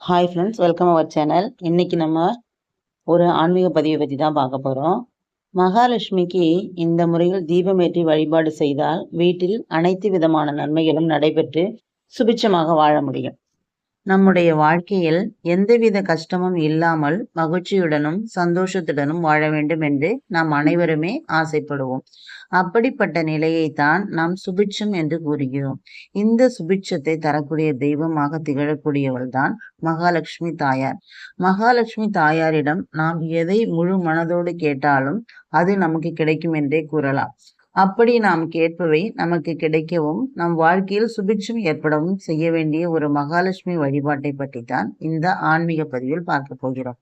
Hi friends, welcome our channel. இன்னைக்கு நம்ம ஒரு ஆன்மீக பதிவை பற்றி தான் பார்க்க போகிறோம். மகாலட்சுமிக்கு இந்த முறையில் தீபமேற்றி வழிபாடு செய்தால் வீட்டில் அனைத்து விதமான நன்மைகளும் நடைபெற்று சுபிட்சமாக வாழ முடியும். நம்முடைய வாழ்க்கையில் எந்தவித கஷ்டமும் இல்லாமல் மகிழ்ச்சியுடனும் சந்தோஷத்துடனும் வாழ வேண்டும் என்று நாம் அனைவருமே ஆசைப்படுவோம். அப்படிப்பட்ட நிலையைத்தான் நாம் சுபிட்சம் என்று கூறுகிறோம். இந்த சுபிட்சத்தை தரக்கூடிய தெய்வமாக திகழக்கூடியவள் தான் மகாலட்சுமி தாயார். மகாலட்சுமி தாயாரிடம் நாம் எதை முழு மனதோடு கேட்டாலும் அது நமக்கு கிடைக்கும் என்றே கூறலாம். அப்படி நாம் கேட்பவை நமக்கு கிடைக்கவும் நம் வாழ்க்கையில் சுபிட்சம் ஏற்படவும் செய்ய வேண்டிய ஒரு மகாலட்சுமி வழிபாட்டை பற்றி தான் இந்த ஆன்மீக பதிவில் பார்க்க போகிறோம்.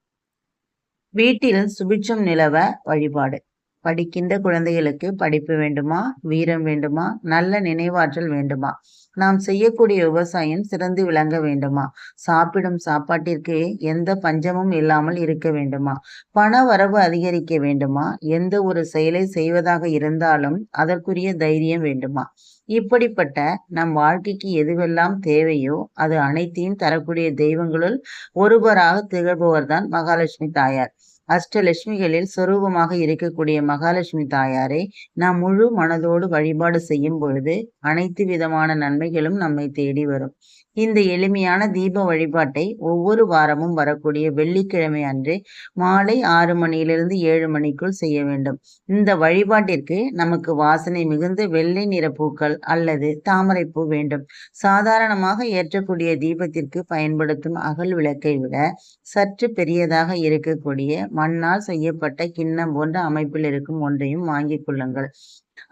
வீட்டில் சுபிட்சம் நிலவ வழிபாடு. படிக்கின்ற குழந்தைகளுக்கு படிப்பு வேண்டுமா, வீரம் வேண்டுமா, நல்ல நினைவாற்றல் வேண்டுமா, நாம் செய்யக்கூடிய விவசாயம் சிறந்து விளங்க வேண்டுமா, சாப்பிடும் சாப்பாட்டிற்கு எந்த பஞ்சமும் இல்லாமல் இருக்க வேண்டுமா, பண வரவு அதிகரிக்க வேண்டுமா, எந்த ஒரு செயலை செய்வதாக இருந்தாலும் அதற்குரிய தைரியம் வேண்டுமா, இப்படிப்பட்ட நம் வாழ்க்கைக்கு எதுவெல்லாம் தேவையோ அது அனைத்தையும் தரக்கூடிய தெய்வங்களுள் ஒருவராக திகழ்பவர்தான் மகாலட்சுமி தாயார். அஷ்டலட்சுமிகளில் சொரூபமாக இருக்கக்கூடிய மகாலட்சுமி தாயாரை நாம் முழு மனதோடு வழிபாடு செய்யும் பொழுது அனைத்து விதமான நன்மைகளும் நம்மை தேடி வரும். இந்த எளிமையான தீப வழிபாட்டை ஒவ்வொரு வாரமும் வரக்கூடிய வெள்ளிக்கிழமை அன்று மாலை 6 மணியிலிருந்து 7 மணிக்குள் செய்ய வேண்டும். இந்த வழிபாட்டிற்கு நமக்கு வாசனை மிகுந்த வெள்ளை நிற பூக்கள் அல்லது தாமரைப்பூ வேண்டும். சாதாரணமாக ஏற்றக்கூடிய தீபத்திற்கு பயன்படுத்தும் அகல் விளக்கை விட சற்று பெரியதாக இருக்கக்கூடிய மண்ணால் செய்யப்பட்ட கிண்ணம் போன்ற அமைப்பில் இருக்கும் ஒன்றையும் வாங்கிக் கொள்ளுங்கள்.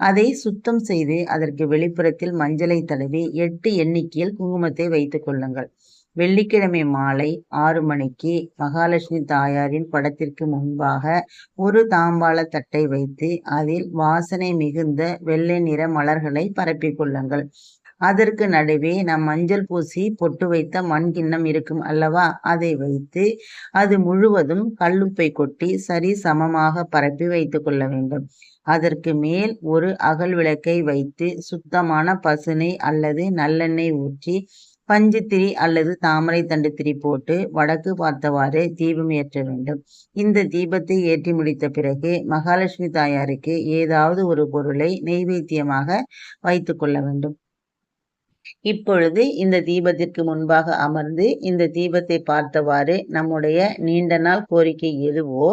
அதை சுத்தம் செய்து அதற்கு வெளிப்புறத்தில் மஞ்சளை தடவி 8 எண்ணிக்கையில் குங்குமத்தை வைத்துக் கொள்ளுங்கள். வெள்ளிக்கிழமை மாலை 6 மணிக்கு மகாலட்சுமி தாயாரின் படத்திற்கு முன்பாக ஒரு தாம்பாள தட்டை வைத்து அதில் வாசனை மிகுந்த வெள்ளை நிற மலர்களை பரப்பிக் கொள்ளுங்கள். அதற்கு நடுவே நாம் மஞ்சள் பூசி பொட்டு வைத்த மண் கிண்ணம் இருக்கும் அல்லவா, அதை வைத்து அது முழுவதும் கல்லுப்பை கொட்டி சரி சமமாக பரப்பி வைத்து கொள்ள வேண்டும். அதற்கு மேல் ஒரு அகல் விளக்கை வைத்து சுத்தமான பசுனை அல்லது நல்லெண்ணெய் ஊற்றி பஞ்சுத்திரி அல்லது தாமரை தண்டு திரி போட்டு வடக்கு பார்த்தவாறு தீபம் ஏற்ற வேண்டும். இந்த தீபத்தை ஏற்றி முடித்த பிறகு மகாலட்சுமி தாயாருக்கு ஏதாவது ஒரு பொருளை நெய்வேத்தியமாக வைத்து கொள்ள வேண்டும். இப்பொழுது இந்த தீபத்திற்கு முன்பாக அமர்ந்து இந்த தீபத்தை பார்த்தவாறு நம்முடைய நீண்ட நாள் கோரிக்கை எதுவோ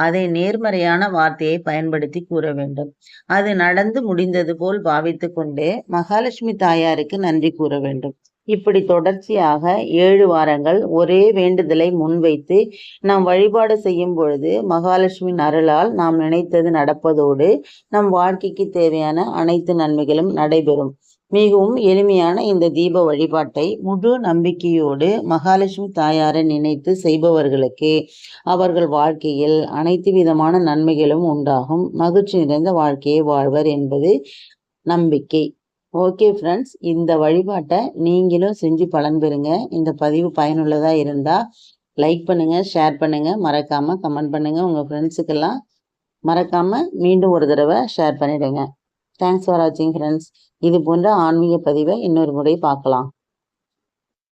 அதை நேர்மறையான வார்த்தையை பயன்படுத்தி கூற வேண்டும். அது நடந்து முடிந்தது போல் பாவித்து கொண்டு மகாலட்சுமி தாயாருக்கு நன்றி கூற வேண்டும். இப்படி தொடர்ச்சியாக 7 வாரங்கள் ஒரே வேண்டுதலை முன்வைத்து நாம் வழிபாடு செய்யும் பொழுது மகாலட்சுமி அருளால் நாம் நினைத்தது நடப்பதோடு நம் வாழ்க்கைக்கு தேவையான அனைத்து நன்மைகளும் நடைபெறும். மிகவும் எளிமையான இந்த தீப வழிபாட்டை முழு நம்பிக்கையோடு மகாலட்சுமி தாயாரை நினைத்து செய்பவர்களுக்கு அவர்கள் வாழ்க்கையில் அனைத்து விதமான நன்மைகளும் உண்டாகும், மகிழ்ச்சி நிறைந்த வாழ்க்கையை வாழ்வர் என்பது நம்பிக்கை. ஓகே ஃப்ரெண்ட்ஸ், இந்த வழிபாட்டை நீங்களும் செஞ்சு பலன் பெறுங்க. இந்த பதிவு பயனுள்ளதாக இருந்தால் லைக் பண்ணுங்கள், ஷேர் பண்ணுங்கள், மறக்காமல் கமெண்ட் பண்ணுங்கள். உங்கள் ஃப்ரெண்ட்ஸுக்கெல்லாம் மறக்காமல் மீண்டும் ஒரு தடவை ஷேர் பண்ணிவிடுங்க. தேங்க்ஸ் ஃபார் வாட்சிங் ஃப்ரெண்ட்ஸ். இது போன்ற ஆன்மீக பதிவை இன்னொரு முறை பார்க்கலாம்.